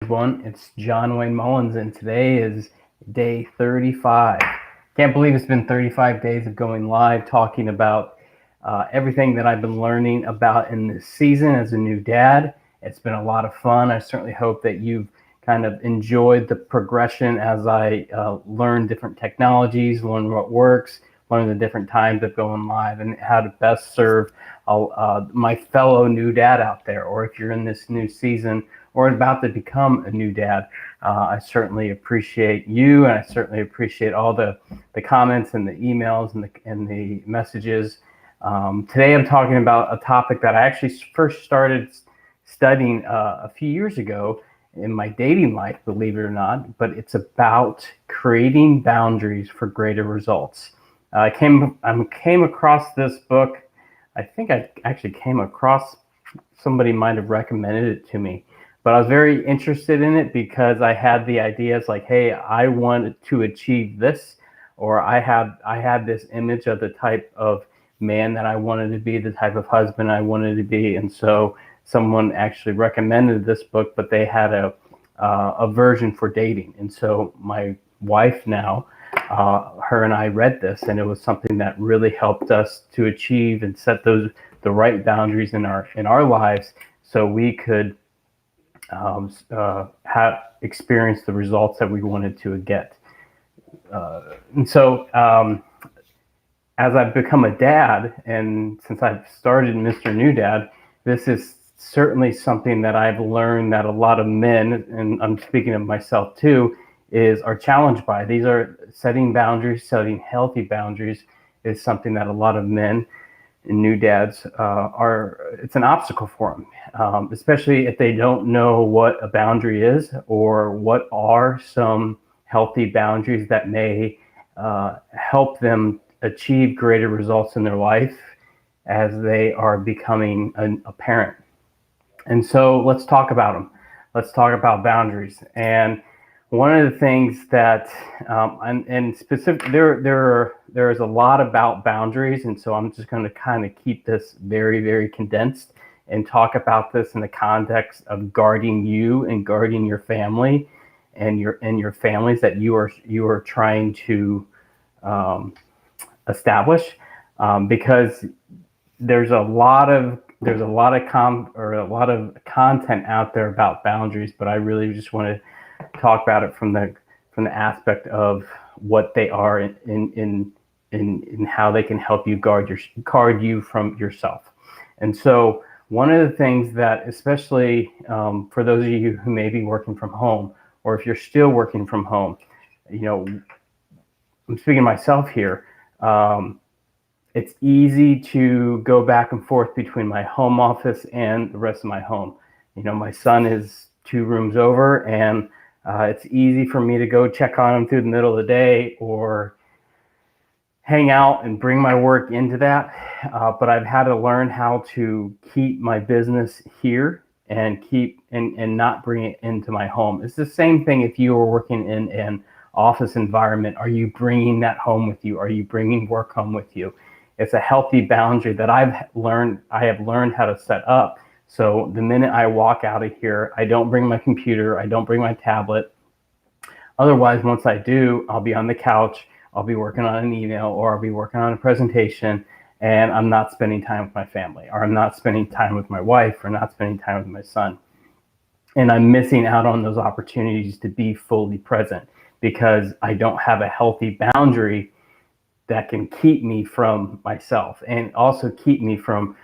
everyone. It's John Wayne Mullins, and today is day 35. Can't believe it's been 35 days of going live, talking about everything that I've been learning about in this season as a new dad. It's been a lot of fun. I certainly hope that you've kind of enjoyed the progression as I learn different technologies, learn what works, learn the different times of going live, and how to best serve my fellow new dad out there. Or if you're in this new season or about to become a new dad, I certainly appreciate you, and I certainly appreciate all the comments and the emails and the messages. Today I'm talking about a topic that I actually first started studying a few years ago in my dating life, believe it or not, but it's about creating boundaries for greater results. I came across this book. I think I actually came across, somebody might have recommended it to me, but I was very interested in it because I had the ideas like, hey, I wanted to achieve this, or I had this image of the type of man that I wanted to be, the type of husband I wanted to be. And so someone actually recommended this book, but they had a version for dating. And so my wife now, her and I read this, and it was something that really helped us to achieve and set the right boundaries in our lives, so we could have experienced the results that we wanted to get. And so as I've become a dad, and since I've started Mr. New Dad, this is certainly something that I've learned that a lot of men, and I'm speaking of myself too, are challenged by. These are setting boundaries, setting healthy boundaries is something that a lot of men and new dads it's an obstacle for them, especially if they don't know what a boundary is or what are some healthy boundaries that may help them achieve greater results in their life as they are becoming a parent. And so let's talk about them. Let's talk about boundaries. And one of the things that, and specific, there is a lot about boundaries, and so I'm just going to kind of keep this very, very condensed and talk about this in the context of guarding you and guarding your family and your families that you are trying to establish, because there's a lot of content out there about boundaries, but I really just want to talk about it from the aspect of what they are in how they can help you guard you from yourself. And so one of the things that, especially for those of you who may be working from home, or if you're still working from home, I'm speaking of myself here. It's easy to go back and forth between my home office and the rest of my home. My son is 2 rooms over, and it's easy for me to go check on him through the middle of the day or hang out and bring my work into that. But I've had to learn how to keep my business here and not bring it into my home. It's the same thing if you were working in an office environment. Are you bringing that home with you? Are you bringing work home with you? It's a healthy boundary that I have learned how to set up. So the minute I walk out of here, I don't bring my computer, I don't bring my tablet. Otherwise, once I do, I'll be on the couch, I'll be working on an email, or I'll be working on a presentation, and I'm not spending time with my family, or I'm not spending time with my wife, or not spending time with my son. And I'm missing out on those opportunities to be fully present because I don't have a healthy boundary that can keep me from myself, and also keep me from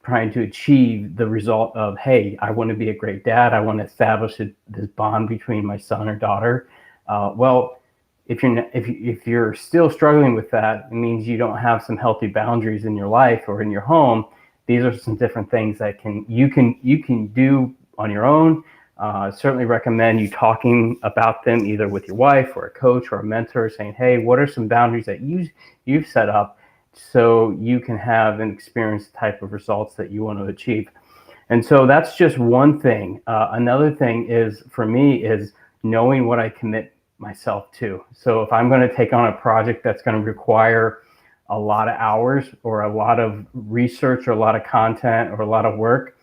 trying to achieve the result of, hey, I want to be a great dad. I want to establish this bond between my son or daughter. Well, if you're still struggling with that, it means you don't have some healthy boundaries in your life or in your home. These are some different things that you can do on your own. Certainly recommend you talking about them either with your wife or a coach or a mentor, saying, hey, what are some boundaries that you've set up so you can have and experience the type of results that you want to achieve. And so that's just one thing. Another thing is, for me, is knowing what I commit myself to. So if I'm going to take on a project that's going to require a lot of hours or a lot of research or a lot of content or a lot of work,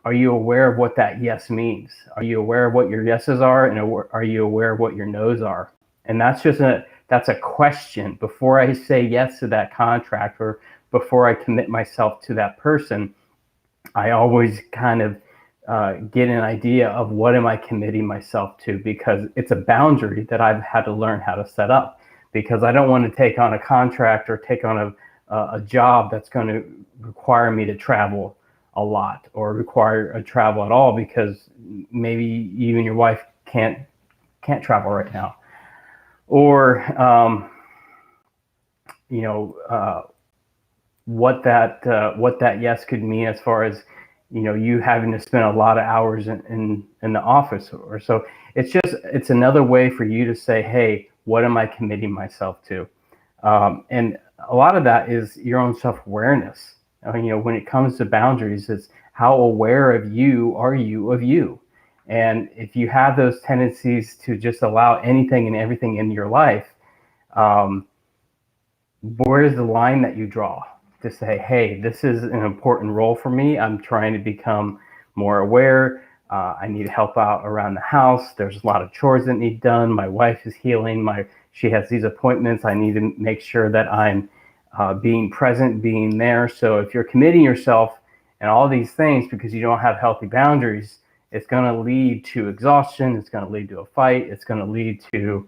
are you aware of what that yes means? Are you aware of what your yeses are, and are you aware of what your nos are? And that's a question. Before I say yes to that contract, or before I commit myself to that person, I always kind of get an idea of what am I committing myself to, because it's a boundary that I've had to learn how to set up, because I don't want to take on a contract or take on a job that's going to require me to travel a lot, or require a travel at all, because maybe you and your wife can't travel right now, or you know, what that yes could mean as far as, you know, you having to spend a lot of hours in the office or so. It's another way for you to say, hey, what am I committing myself to? And a lot of that is your own self-awareness. You know, when it comes to boundaries, it's how aware of you are you of you. And if you have those tendencies to just allow anything and everything in your life, where's the line that you draw to say, hey, this is an important role for me. I'm trying to become more aware. I need help out around the house. There's a lot of chores that need done. My wife is healing. She has these appointments. I need to make sure that I'm being present, being there. So if you're committing yourself and all these things because you don't have healthy boundaries, it's going to lead to exhaustion. It's going to lead to a fight. It's going to lead to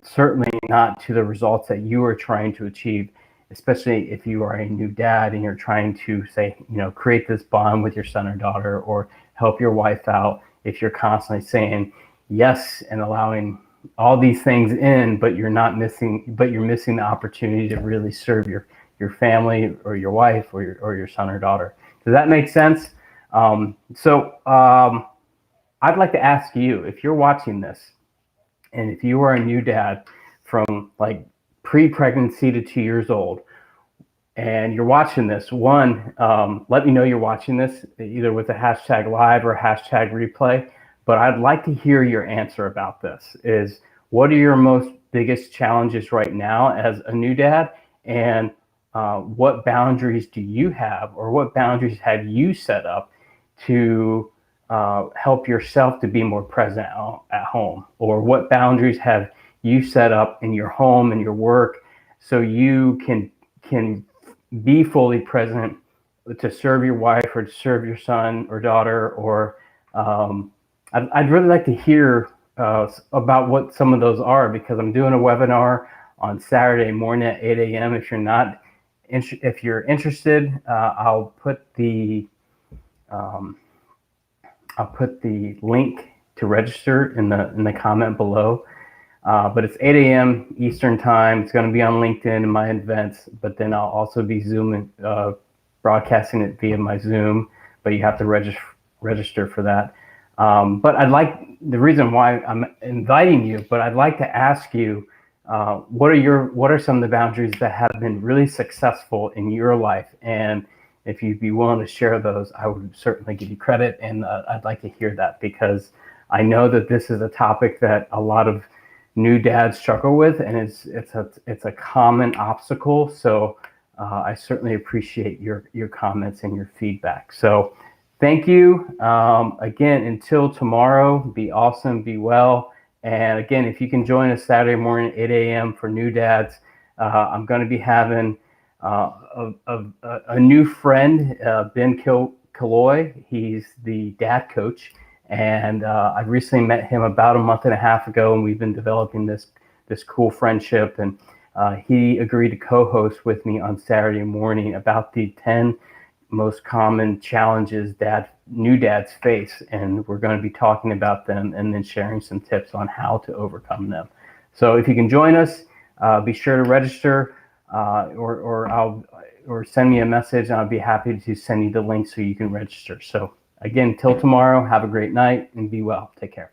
certainly not to the results that you are trying to achieve, especially if you are a new dad and you're trying to say, you know, create this bond with your son or daughter, or help your wife out. If you're constantly saying yes and allowing all these things in, but you're missing the opportunity to really serve your family or your wife or your son or daughter. Does that make sense? I'd like to ask you, if you're watching this, and if you are a new dad from like pre-pregnancy to 2 years old, and you're watching this, let me know you're watching this either with a hashtag live or hashtag replay. But I'd like to hear your answer about this. Is what are your most biggest challenges right now as a new dad? And what boundaries do you have, or what boundaries have you set up to help yourself to be more present at home? Or what boundaries have you set up in your home and your work so you can be fully present to serve your wife or to serve your son or daughter? Or I'd really like to hear about what some of those are, because I'm doing a webinar on Saturday morning at 8 a.m. If you're interested, I'll put the link to register in the comment below. But it's 8 a.m. Eastern time. It's going to be on LinkedIn and my events, but then I'll also be broadcasting it via my Zoom, but you have to register for that. But the reason why I'm inviting you, but I'd like to ask you, what are some of the boundaries that have been really successful in your life? And if you'd be willing to share those, I would certainly give you credit. And I'd like to hear that, because I know that this is a topic that a lot of new dads struggle with, and it's a common obstacle. So I certainly appreciate your comments and your feedback. So thank you. Again, until tomorrow, be awesome, be well. And again, if you can join us Saturday morning, 8 a.m. for new dads, I'm going to be having a new friend, Ben Killoy. He's the dad coach. And I recently met him about a month and a half ago, and we've been developing this cool friendship. And he agreed to co-host with me on Saturday morning about the 10 most common challenges new dads face. And we're going to be talking about them and then sharing some tips on how to overcome them. So if you can join us, be sure to register, or send me a message, and I'll be happy to send you the link so you can register. So again, till tomorrow, have a great night and be well. Take care.